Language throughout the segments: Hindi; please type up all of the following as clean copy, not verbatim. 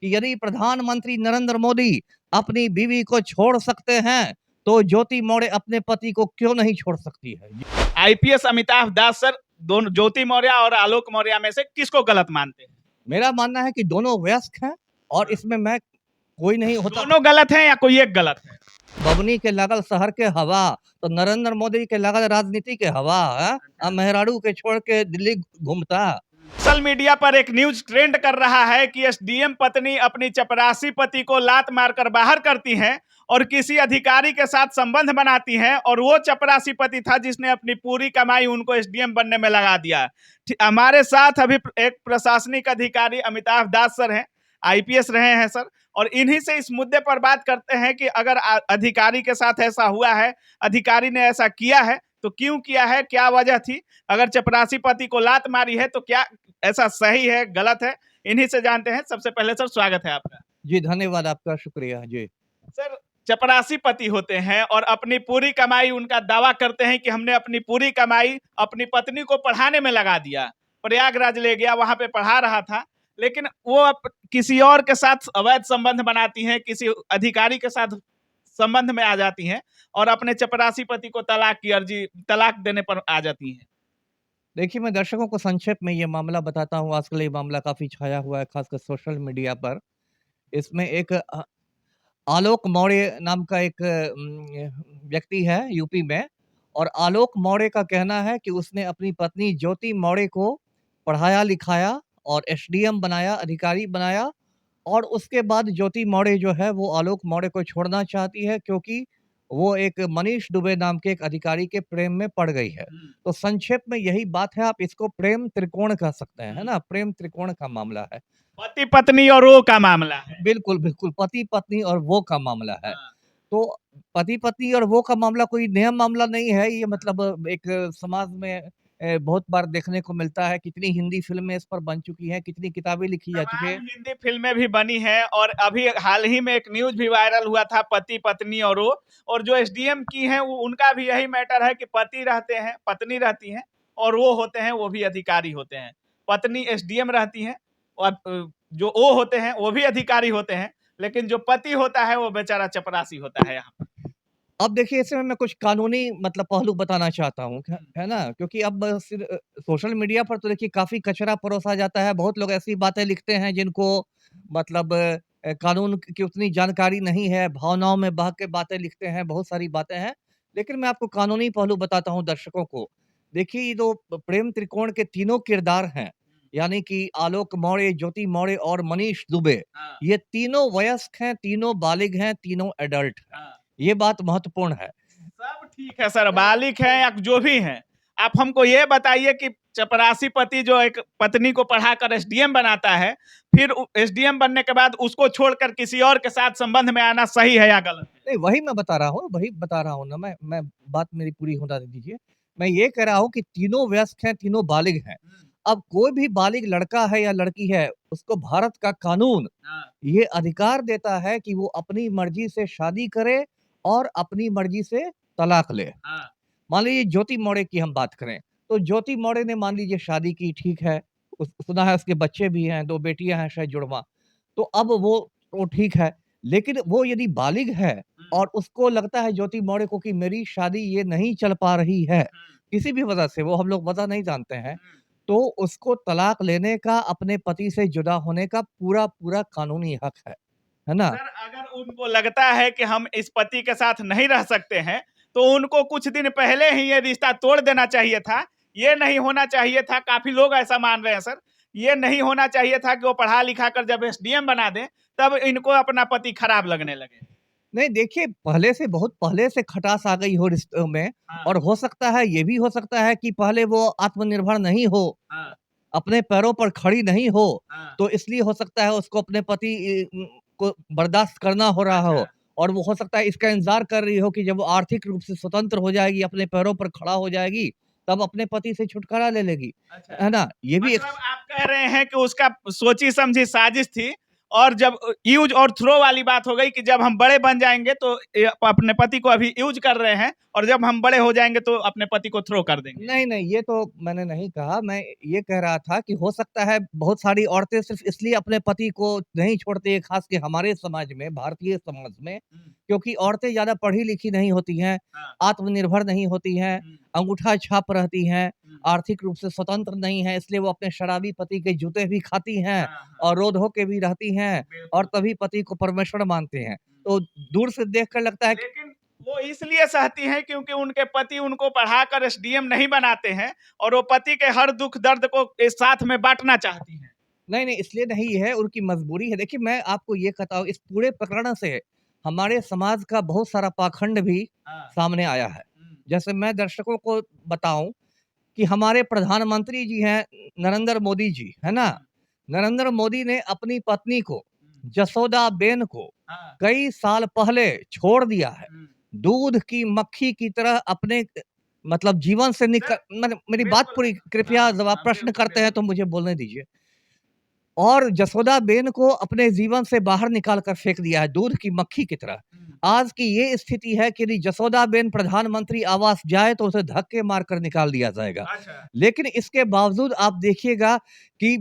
कि यदि प्रधानमंत्री नरेंद्र मोदी अपनी बीवी को छोड़ सकते हैं, तो ज्योति मौर्य अपने पति को क्यों नहीं छोड़ सकती है? आईपीएस अमिताभ दास सर दोनों ज्योति मौर्य और आलोक मौर्य में से किसको गलत मानते हैं? मेरा मानना है कि दोनों वयस्क हैं और इसमें मैं कोई नहीं होता। दोनों गलत हैं या कोई एक गलत है? बबनी के लगल शहर के हवा, तो नरेंद्र मोदी के लगल राजनीति के हवा है। अब मेहरारू के छोड़ के दिल्ली घूमता। सोशल मीडिया पर एक न्यूज ट्रेंड कर रहा है कि एसडीएम पत्नी अपनी चपरासी पति को लात मारकर बाहर करती हैं और किसी अधिकारी के साथ संबंध बनाती हैं, और वो चपरासी पति था जिसने अपनी पूरी कमाई उनको एसडीएम बनने में लगा दिया। हमारे साथ अभी एक प्रशासनिक अधिकारी अमिताभ दास सर हैं, आईपीएस रहे हैं सर, और इन्हीं से इस मुद्दे पर बात करते हैं कि अगर अधिकारी के साथ ऐसा हुआ है, अधिकारी ने ऐसा किया है तो क्यों किया है, क्या वजह थी, अगर चपरासी पति को लात मारी है तो क्या ऐसा सही है गलत है, इन्हीं से जानते हैं। सबसे पहले सर स्वागत है आपका। जी धन्यवाद, आपका शुक्रिया जी। सर चपरासी पति होते हैं और अपनी पूरी कमाई, उनका दावा करते हैं कि हमने अपनी पूरी कमाई अपनी पत्नी को पढ़ाने में लगा दिया, प्रयागराज ले गया, वहां पे पढ़ा रहा था, लेकिन वो किसी और के साथ अवैध संबंध बनाती हैं, किसी अधिकारी के साथ संबंध में आ जाती हैं और अपने चपरासी पति को तलाक देने पर आ जाती हैं। देखिए, मैं दर्शकों को संक्षेप में ये मामला बताता हूँ। आजकल ये मामला काफ़ी छाया हुआ है, खासकर सोशल मीडिया पर। इसमें एक आलोक मौर्य नाम का एक व्यक्ति है यूपी में, और आलोक मौर्य का कहना है कि उसने अपनी पत्नी ज्योति मौर्य को पढ़ाया-लिखाया और एसडीएम बनाया, अधिकारी बनाया, और उसके बाद ज्योति मौर्य जो है वो आलोक मौर्य को छोड़ना चाहती है, क्योंकि वो एक मनीष दुबे नाम के एक अधिकारी के प्रेम में पड़ गई है। तो संक्षेप में यही बात है, आप इसको प्रेम त्रिकोण कह सकते हैं, है ना? प्रेम त्रिकोण का मामला है। पति पत्नी और वो का मामला है। बिल्कुल, बिल्कुल, पति-पत्नी और वो का मामला है। हाँ। तो पति-पत्नी और वो का मामला कोई नया मामला नहीं है, ये मतलब एक समाज में बहुत बार देखने को मिलता है। कितनी हिंदी फ़िल्में इस पर बन चुकी हैं, कितनी किताबें लिखी जा चुकी तमाम हैं। हिंदी फिल्में भी बनी हैं और अभी हाल ही में एक न्यूज भी वायरल हुआ था, पति पत्नी और वो, और जो एसडीएम की हैं वो उनका भी यही मैटर है कि पति रहते हैं, पत्नी रहती हैं, और वो होते हैं वो भी अधिकारी होते हैं। पत्नी एसडीएम रहती हैं और जो वो होते हैं वो भी अधिकारी होते हैं, लेकिन जो पति होता है वो बेचारा चपरासी होता है यहाँ पर। अब देखिए, इसमें मैं कुछ कानूनी मतलब पहलू बताना चाहता हूँ, है ना? क्योंकि अब सोशल मीडिया पर तो देखिए काफ़ी कचरा परोसा जाता है। बहुत लोग ऐसी बातें लिखते हैं जिनको मतलब कानून की उतनी जानकारी नहीं है, भावनाओं में बह के बातें लिखते हैं, बहुत सारी बातें हैं। लेकिन मैं आपको कानूनी पहलू बताता हूँ दर्शकों को। देखिए, ये जो प्रेम त्रिकोण के तीनों किरदार हैं, यानी कि आलोक मौर्य, ज्योति मौर्य और मनीष दुबे, हाँ, ये तीनों वयस्क हैं, तीनों बालिग हैं, तीनों एडल्ट हैं। हाँ। ये बात महत्वपूर्ण है। सब ठीक है सर, बालिक है या जो भी है, आप हमको ये बताइए कि चपरासी पति जो एक पत्नी को पढ़ाकर एसडीएम बनाता है, फिर एसडीएम बनने के बाद उसको छोड़कर किसी और के साथ संबंध में आना सही है या गलत है? नहीं, वही मैं बता रहा हूँ, वही बता रहा हूँ ना मैं बात मेरी पूरी होने दीजिए। मैं ये कह रहा हूँ कि तीनों वयस्क हैं, तीनों बालिग हैं। अब कोई भी बालिग लड़का है या लड़की है, उसको भारत का कानून हाँ, ये अधिकार देता है कि वो अपनी मर्ज़ी से शादी करे और अपनी मर्ज़ी से तलाक ले। हाँ, मान लीजिए ज्योति मौर्य की हम बात करें, तो ज्योति मौर्य ने मान लीजिए शादी की, ठीक है। सुना है उसके बच्चे भी हैं, 2 बेटियाँ हैं शायद जुड़वा। तो अब वो ठीक है, लेकिन वो यदि बालिग है और उसको लगता है ज्योति मौर्य को कि मेरी शादी ये नहीं चल पा रही है, किसी भी वजह से, वो हम लोग वजह नहीं जानते हैं, तो उसको तलाक लेने का, अपने पति से जुदा होने का पूरा-पूरा कानूनी हक है ना? सर अगर उनको लगता है कि हम इस पति के साथ नहीं रह सकते हैं, तो उनको कुछ दिन पहले ही ये रिश्ता तोड़ देना चाहिए था। ये नहीं होना चाहिए था, काफी लोग ऐसा मान रहे हैं सर, ये नहीं होना चाहिए था कि वो पढ़ा लिखा कर जब एसडीएम बना दें, तब इनको अपना पति खराब लगने लगे। नहीं देखिए, पहले से, बहुत पहले से खटास आ गई हो रिश्तों में, हाँ, और हो सकता है, ये भी हो सकता है कि पहले वो आत्मनिर्भर नहीं हो, हाँ, अपने पैरों पर खड़ी नहीं हो, हाँ। तो इसलिए हो सकता है उसको अपने पति को बर्दाश्त करना हो रहा हो, अच्छा। और वो हो सकता है इसका इंतज़ार कर रही हो कि जब वो आर्थिक रूप से स्वतंत्र हो जाएगी, अपने पैरों पर खड़ा हो जाएगी, तब अपने पति से छुटकारा ले लेगी, अच्छा, है ना? ये भी एक मतलब आप कह रहे हैं कि उसका सोची समझी साजिश थी और जब यूज और थ्रो वाली बात हो गई कि जब हम बड़े बन जाएंगे तो अपने पति को अभी यूज कर रहे हैं और जब हम बड़े हो जाएंगे तो अपने पति को थ्रो कर देंगे। नहीं, नहीं, ये तो मैंने नहीं कहा। मैं ये कह रहा था कि हो सकता है बहुत सारी औरतें सिर्फ़ इसलिए अपने पति को नहीं छोड़ती हैं, ख़ास के हमारे समाज में, भारतीय समाज में, हुँ, क्योंकि औरतें ज़्यादा पढ़ी-लिखी नहीं होती हैं, हाँ, आत्मनिर्भर नहीं होती हैं, हुँ, अंगूठा छाप रहती हैं, हुँ, आर्थिक रूप से स्वतंत्र नहीं हैं, इसलिए वो अपने शराबी पति के जूते भी खाती हैं हाँ, हाँ, और रो-धो के भी रहती हैं और बिल्कुल। तभी पति को परमेश्वर मानते हैं। हुँ। तो दूर से देखकर लगता है कि लेकिन वो इसलिए सहती हैं क्योंकि उनके पति उनको पढ़ाकर एसडीएम नहीं बनाते हैं और वो पति के हर दुख दर्द को एक साथ में बाँटना चाहती हैं। नहीं, नहीं, इसलिए नहीं है, उनकी मजबूरी है। देखिए, मैं आपको ये कहता हूँ, इस पूरे प्रकरण से हमारे समाज का बहुत सारा पाखंड भी हाँ, सामने आया है। हुँ, जैसे मैं दर्शकों को बताऊँ कि हमारे प्रधानमंत्री जी हैं नरेंद्र मोदी जी, है ना? हुँ, नरेंद्र मोदी ने अपनी पत्नी को, हुँ, जसोदाबेन को, हाँ, कई साल पहले छोड़ दिया है। हुँ। दूध की मक्खी की तरह अपने मतलब जीवन से सर मेरी बात बिल्कुल, पूरी, हाँ, कृपया हाँ, जब आप हाँ, प्रश्न बिल्कुल, करते हैं तो बिल्कुल। मुझे बोलने दीजिए। और जसोदाबेन को अपने जीवन से बाहर निकाल कर फेंक दिया है, दूध की मक्खी की तरह। हुँ, आज की ये स्थिति है कि यदि जसोदाबेन प्रधानमंत्री आवास जाए तो उसे धक्के मारकर निकाल दिया जाएगा। अच्छा। लेकिन इसके बावजूद आप देखिएगा कि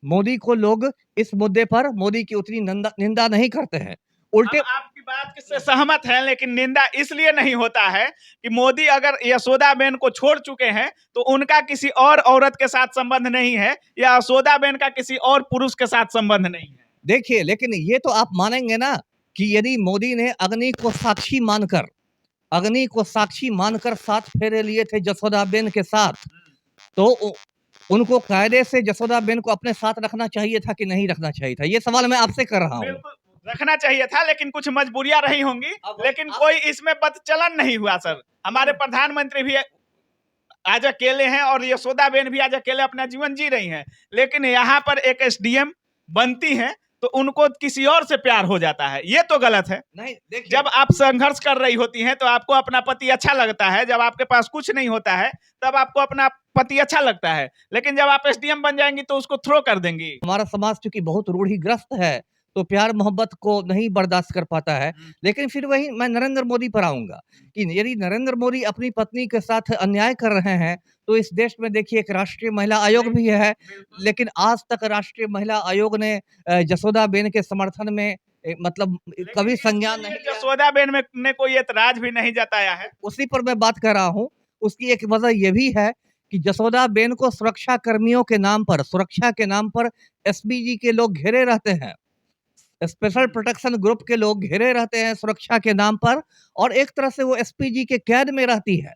मोदी को लोग इस मुद्दे पर मोदी की उतनी निंदा निंदा नहीं करते हैं। हम उल्टे आपकी बात से सहमत हैं, लेकिन निंदा इसलिए नहीं होता है कि मोदी अगर यशोदाबेन को छोड़ चुके हैं, तो उनका किसी और औरत के साथ संबंध नहीं है या यशोदाबेन का किसी और पुरुष के साथ संबंध नहीं है। देखिए, लेकिन ये तो आप मानेंगे ना कि यदि मोदी ने अग्नि को साक्षी मानकर 7 फेरे लिए थे जसोदाबेन के साथ, हुँ, तो उनको कायदे से जसोदाबेन को अपने साथ रखना चाहिए था कि नहीं रखना चाहिए था? ये सवाल मैं आपसे कर रहा हूँ। बिल्कुल, रखना चाहिए था लेकिन कुछ मजबूरियाँ रही होंगी, अब लेकिन आप कोई इसमें बदचलन नहीं हुआ सर। हमारे नहीं, प्रधानमंत्री भी आज अकेले हैं और यशोदाबेन भी आज अकेले अपना जीवन जी रही हैं। लेकिन यहाँ पर एक एसडीएम बनती हैं, तो उनको किसी और से प्यार हो जाता है। ये तो गलत है। नहीं, देखिए, जब आप संघर्ष कर रही होती हैं, तो आपको अपना पति अच्छा लगता है। जब आपके पास कुछ नहीं होता है, तब आपको अपना पति अच्छा लगता है। लेकिन जब आप एसडीएम बन जाएँगी, तो उसको थ्रो कर देंगी। हमारा समाज चूँकि बहुत रूढ़िग्रस्त है, तो प्यार-मोहब्बत को नहीं बर्दाश्त कर पाता है। हुँ, लेकिन फिर वही मैं नरेंद्र मोदी पर आऊँगा कि यदि नरेंद्र मोदी अपनी पत्नी के साथ अन्याय कर रहे हैं, तो इस देश में देखिए एक राष्ट्रीय महिला आयोग भी है, बिल्कुल। लेकिन आज तक राष्ट्रीय महिला आयोग ने जसोदाबेन के समर्थन में मतलब लेकिन कभी इसके संज्ञान लिए नहीं लिया। जसोदाबेन में ने कोई ऐतराज़ भी नहीं जताया है। उसी पर मैं बात कर रहा हूँ। उसकी एक वजह ये भी है कि जसोदाबेन को सुरक्षा के नाम पर एसपीजी के लोग घेरे रहते हैं। स्पेशल हुँ, प्रोटेक्शन ग्रुप के लोग घिरे रहते हैं सुरक्षा के नाम पर और एक तरह से वो एसपीजी के कैद में रहती है।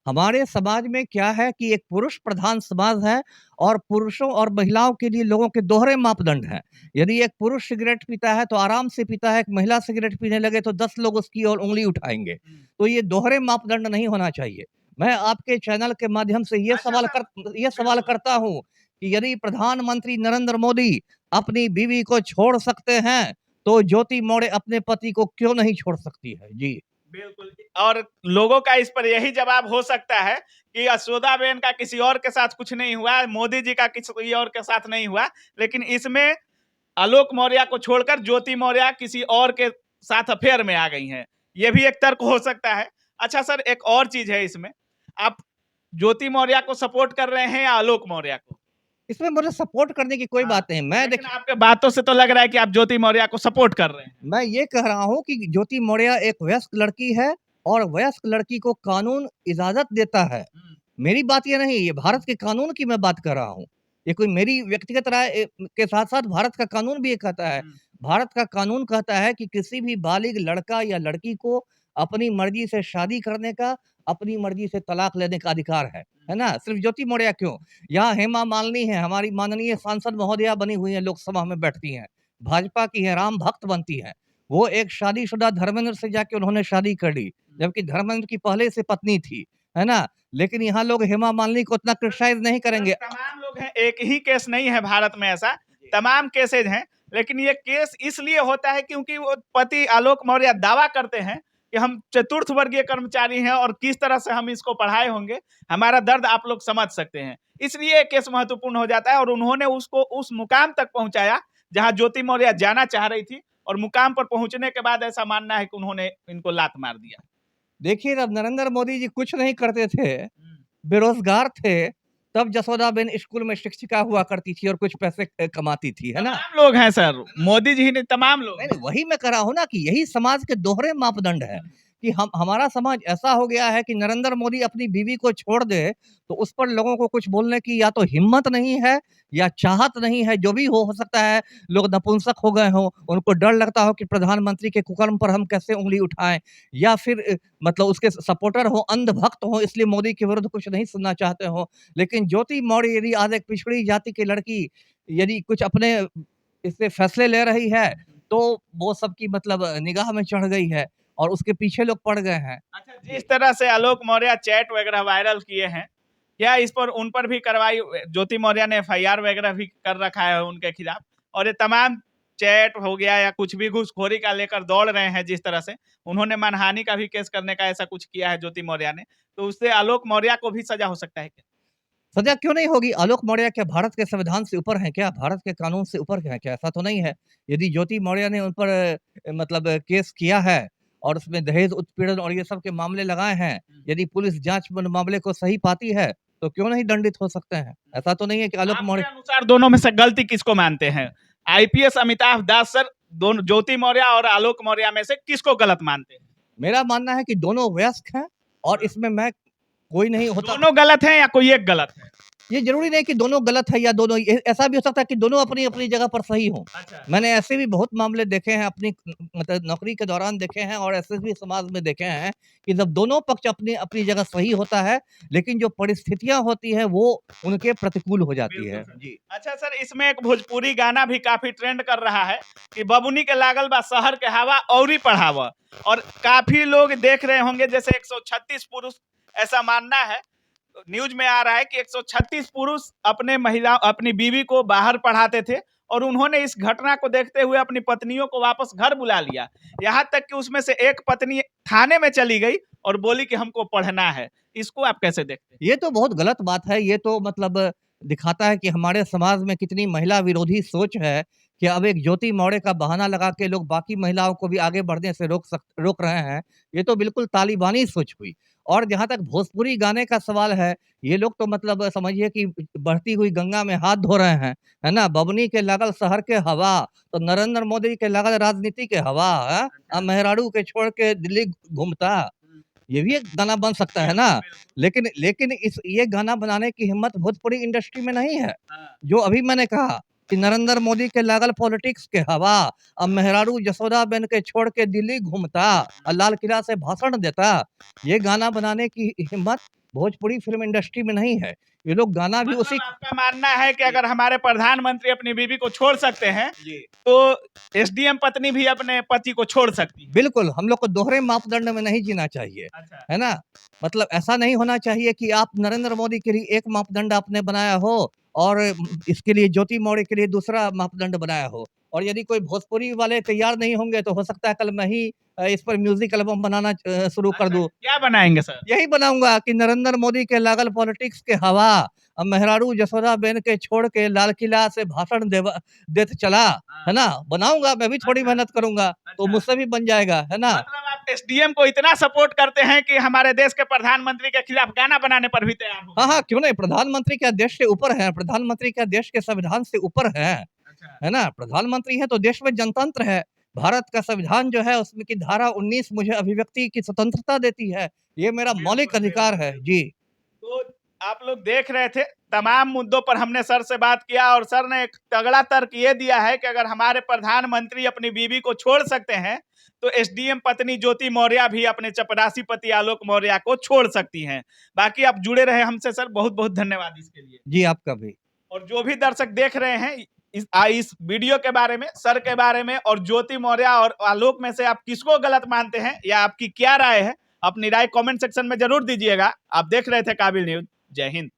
हमारे समाज में क्या है कि एक पुरुष प्रधान समाज है और पुरुषों और महिलाओं के लिए लोगों के दोहरे मापदंड हैं। यदि एक पुरुष सिगरेट पीता है तो आराम से पीता है, एक महिला सिगरेट पीने लगे तो 10 लोग उसकी ओर उँगली उठाएँगे। हुँ। तो ये दोहरे मापदंड नहीं होना चाहिए। मैं आपके चैनल के माध्यम से अच्छा सर ये सवाल बिल्कुल। करता हूँ कि यदि प्रधानमंत्री नरेंद्र मोदी अपनी बीवी को छोड़ सकते हैं, तो ज्योति मौर्य अपने पति को क्यों नहीं छोड़ सकती है? जी। बिल्कुल और लोगों का इस पर यही जवाब हो सकता है कि यशोदाबेन का किसी और के साथ कुछ नहीं हुआ, मोदी जी का किसी और के साथ नहीं हुआ, लेकिन इसमें आलोक मौर्य को छोड़कर ज्योति मौर्य किसी और के साथ अफेयर में आ गई हैं। ये भी एक तर्क हो सकता है। अच्छा सर एक और चीज़ है इसमें, आप ज्योति मौर्य को सपोर्ट कर रहे हैं या आलोक मौर्य को? इसमें मुझे सपोर्ट करने की कोई हाँ, बात नहीं। मैं लेकिन देखिए आपके बातों से तो लग रहा है कि आप ज्योति मौर्य को सपोर्ट कर रहे हैं। मैं ये कह रहा हूँ कि ज्योति मौर्य एक वयस्क लड़की है और वयस्क लड़की को कानून इजाज़त देता है। हुँ, मेरी बात ये नहीं, ये भारत के कानून की मैं बात कर रहा हूँ। ये कोई मेरी व्यक्तिगत राय के साथ-साथ भारत का कानून भी ये कहता है। हुँ, भारत का कानून कहता है कि किसी भी बालिग लड़का या लड़की को अपनी मर्ज़ी से शादी करने का, अपनी मर्ज़ी से तलाक लेने का अधिकार है ना? सिर्फ़ ज्योति मौर्य क्यों? यहाँ हेमा मालिनी है, हमारी माननीय सांसद महोदया बनी हुई हैं, लोकसभा में बैठती हैं। भाजपा की हैं, राम भक्त बनती हैं। वो एक शादीशुदा धर्मेंद्र से जाके उन्होंने शादी कर ली, हुँ। जबकि धर्मेंद्र की पहले से पत्नी थी, है ना? लेकिन यहाँ लोग हेमा मालिनी को उतना क्रिटिसाइज़ नहीं सर करेंगे। तमाम लोग हैं, एक ही केस नहीं है भारत में ऐसा, जी। तमाम केसेज़ हैं, लेकिन ये केस इसलिए होता है क्योंकि वो पति आलोक मौर्य दावा करते हैं कि हम चतुर्थ वर्गीय कर्मचारी हैं और किस तरह से हम इसको पढ़ाए होंगे, हमारा दर्द आप लोग समझ सकते हैं। इसलिए ये केस महत्वपूर्ण हो जाता है और उन्होंने उसको उस मुकाम तक पहुँचाया, जहां ज्योति मौर्य जाना चाह रही थी और मुकाम पर पहुंचने के बाद ऐसा मानना है कि उन्होंने इनको लात मार दिया। देखिए, जब नरेंद्र मोदी जी कुछ नहीं करते थे, बेरोजगार थे, तब जसोदाबेन स्कूल में शिक्षिका हुआ करती थी और कुछ पैसे कमाती थी, है ना? तमाम लोग हैं सर, मोदी जी ही नहीं, तमाम लोग नहीं, हैं। नहीं, वही मैं कह रहा हूँ ना कि यही समाज के दोहरे मापदंड है कि हमारा समाज ऐसा हो गया है कि नरेंद्र मोदी अपनी बीवी को छोड़ दे, तो उस पर लोगों को कुछ बोलने की या तो हिम्मत नहीं है या चाहत नहीं है, जो भी हो सकता है लोग नपुंसक हो गए हों, उनको डर लगता हो कि प्रधानमंत्री के कुकर्म पर हम कैसे उँगली उठाएँ या फिर मतलब उसके सपोर्टर हों, अंधभक्त हों, इसलिए मोदी के विरुद्ध कुछ नहीं सुनना चाहते हों। लेकिन ज्योति मौर्य यदि आज एक पिछड़ी जाति की लड़की यदि कुछ अपने इससे फैसले ले रही है, तो वो सबकी मतलब निगाह में चढ़ गई है और उसके पीछे लोग पड़ गए हैं। अच्छा, जिस तरह से आलोक मौर्य चैट वगैरह वायरल किए हैं, क्या इस पर उन पर भी कार्रवाई, ज्योति मौर्य ने एफआईआर वगैरह भी कर रखा है उनके खिलाफ? और ये तमाम चैट हो गया या कुछ भी घूसखोरी का लेकर दौड़ रहे हैं, जिस तरह से उन्होंने मानहानि का भी केस करने का ऐसा कुछ किया है ज्योति मौर्य ने, तो उससे आलोक मौर्य को भी सजा हो सकता है क्या? सजा क्यों नहीं होगी? आलोक मौर्य क्या भारत के संविधान से ऊपर हैं क्या? भारत के कानून से ऊपर हैं क्या? ऐसा तो नहीं है। यदि ज्योति मौर्य ने उन पर मतलब केस किया है और उसमें दहेज उत्पीड़न और ये सब के मामले लगाए हैं, यदि पुलिस जाँच मामले को सही पाती है, तो क्यों नहीं दंडित हो सकते हैं? ऐसा तो नहीं है कि आलोक आपके मौर्य अनुसार दोनों में से गलती किसको मानते हैं? आईपीएस अमिताभ दास सर दोनों, ज्योति मौर्य और आलोक मौर्य में से किसको गलत मानते हैं? मेरा मानना है कि दोनों वयस्क हैं और इसमें मैं कोई नहीं होता। दोनों गलत हैं या कोई एक गलत है? ये ज़रूरी नहीं कि दोनों गलत है या दोनों ऐसा भी हो सकता है कि दोनों अपनी-अपनी जगह पर सही हों। अच्छा। मैंने ऐसे भी बहुत मामले देखे हैं अपनी मतलब नौकरी के दौरान देखे हैं और ऐसे भी समाज में देखे हैं कि जब दोनों पक्ष अपनी-अपनी जगह सही होता है, लेकिन जो परिस्थितियाँ होती हैं वो उनके प्रतिकूल हो जाती है। जी। अच्छा सर, इसमें एक भोजपुरी गाना भी काफी ट्रेंड कर रहा है कि बबुनी के लागल बा शहर के हवा औरी पढ़ावा, और काफी लोग देख रहे होंगे जैसे 136 पुरुष, ऐसा मानना है, न्यूज में आ रहा है कि 136 पुरुष अपनी बीवी को बाहर पढ़ाते थे और उन्होंने इस घटना को देखते हुए अपनी पत्नियों को वापस घर बुला लिया। यहाँ तक कि उसमें से एक पत्नी थाने में चली गई और बोली कि हमको पढ़ना है। इसको आप कैसे देखते हैं? ये तो बहुत गलत बात है। ये तो मतलब दिखाता है कि हमारे समाज में कितनी महिला विरोधी सोच है कि अब एक ज्योति मौर्य का बहाना लगा के लोग बाकी महिलाओं को भी आगे बढ़ने से रोक रहे हैं। ये तो बिल्कुल तालिबानी सोच हुई। और जहाँ तक भोजपुरी गाने का सवाल है, ये लोग तो मतलब समझिए कि बहती हुई गंगा में हाथ धो रहे हैं, है ना? बबुनी के लागल शहर के हवा, तो नरेंद्र मोदी के लागल राजनीति के हवा, हैं? मेहरारू के छोड़ के दिल्ली घूमता। ये भी एक गाना बन सकता है ना, लेकिन लेकिन इस ये गाना बनाने की हिम्मत भोजपुरी इंडस्ट्री में नहीं है। जो अभी मैंने कहा कि नरेंद्र मोदी के लागल पॉलिटिक्स के हवा, अब मेहरारू जसोदाबेन के छोड़ के दिल्ली घूमता और लाल किला से भाषण देता, ये गाना बनाने की हिम्मत भोजपुरी फ़िल्म इंडस्ट्री में नहीं है। ये लोग गाना भी उसी मतलब आपका मानना है कि अगर हमारे प्रधानमंत्री अपनी बीवी को छोड़ सकते हैं, जी। तो एसडीएम पत्नी भी अपने पति को छोड़ सकती है। बिल्कुल, हम लोग को दोहरे मापदंड में नहीं जीना चाहिए, अच्छा। है ना? मतलब ऐसा नहीं होना चाहिए कि आप नरेंद्र मोदी के लिए एक मापदंड आपने बनाया हो और इसके लिए ज्योति मौर्य के लिए दूसरा मापदंड बनाया हो। और यदि कोई भोजपुरी वाले तैयार नहीं होंगे तो हो सकता है कल मैं ही इस पर म्यूज़िक एल्बम बनाना शुरू कर अच्छा, दूँ। क्या बनाएंगे सर? यही बनाऊँगा कि नरेंद्र मोदी के लागल पॉलिटिक्स के हवा, अब मेहरारू जसोदाबेन के छोड़ के लाल किला से भाषण देत चला, है ना? बनाऊँगा, मैं भी थोड़ी अच्छा, मेहनत करूँगा, तो अच्छा। मुझसे भी बन जाएगा, है ना? मतलब आप एसडीएम को इतना सपोर्ट करते हैं कि हमारे देश के प्रधानमंत्री के खिलाफ गाना बनाने पर भी तैयार हो हाँ, गए हाँ, हैं। क्यों नहीं? प्रधानमंत्री क्या देश से ऊपर है? प्रधानमंत्री क्या देश के संविधान से ऊपर है? अच्छा। है ना? प्रधानमंत्री है तो देश में जनतंत्र है। भारत का संविधान जो है उसमें की धारा 19 मुझे अभिव्यक्ति की स्वतंत्रता देती है। ये मेरा मौलिक अधिकार है। जी। तो आप लोग देख रहे थे, तमाम मुद्दों पर हमने सर से बात किया और सर ने एक तगड़ा तर्क ये दिया है कि अगर हमारे प्रधानमंत्री अपनी बीवी को छोड़ सकते हैं, तो एसडीएम पत्नी ज्योति मौर्य भी अपने चपरासी पति आलोक मौर्य को छोड़ सकती हैं। बाकी आप जुड़े रहे हमसे सर, बहुत बहुत धन्यवाद इसके लिए। जी, आपका भी। और जो भी दर्शक देख रहे हैं इस वीडियो के बारे में, सर के बारे में और ज्योति मौर्य और आलोक में से आप किसको गलत मानते हैं या आपकी क्या राय है, अपनी राय कमेंट सेक्शन में जरूर दीजिएगा। आप देख रहे थे काबिल न्यूज। जय हिंद।